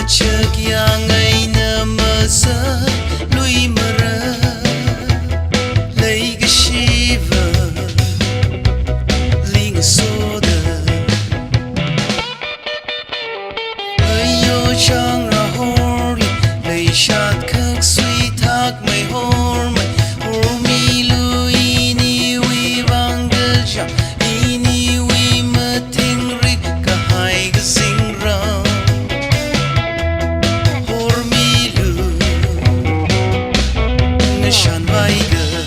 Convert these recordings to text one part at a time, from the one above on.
chợt ya ngày nơ mơ sơ lui mơ rơ lấy cái shiver linh số đời ơi yo chang ra hori lấy sát khắc suy thác mày hor mày hor mi lui ni vi vang gơ cha ini vi mơ thinh rik cả hai cái sinh ra shan vai gơ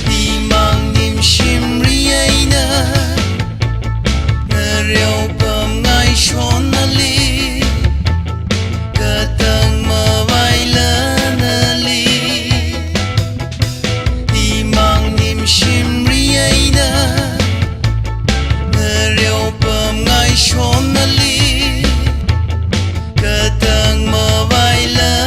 đi mang niềm sim ri ai na reo bầm ngai shon na li cả tang mơ vai lơ na li đi mang niềm sim ri ai na reo bầm ngai shon na li cả tang mơ vai lơ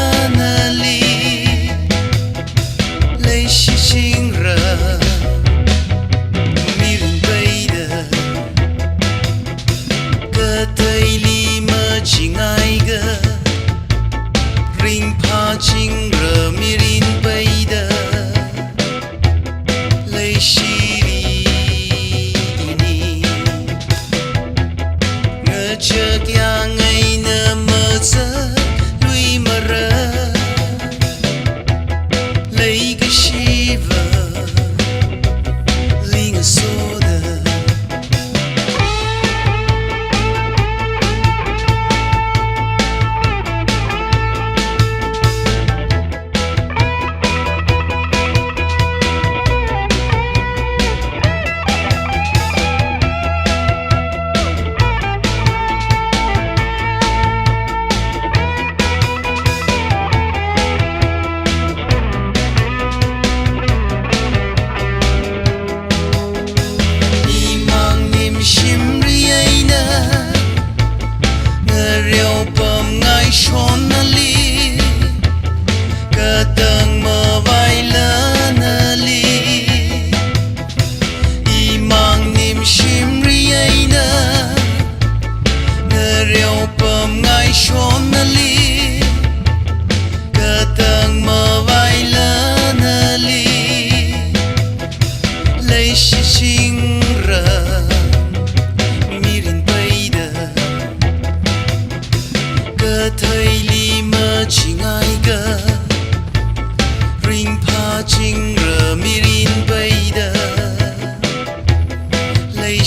ring pha ching rơ mi rin bay da lấy shiri ni ngơ chợt ya ngày nơ mơ sơ lui mơ rơ lấy cái shiver linh số reo bầm ngai shon na li cả tang mơ vai lơ na li i mang niềm sim ri ai na reo bầm ngai shon na li cả tang mơ vai lơ na li lấy ching ra thầy li mơ chỉ ngay gơ ring pha ching rơ mi rin bay da lấy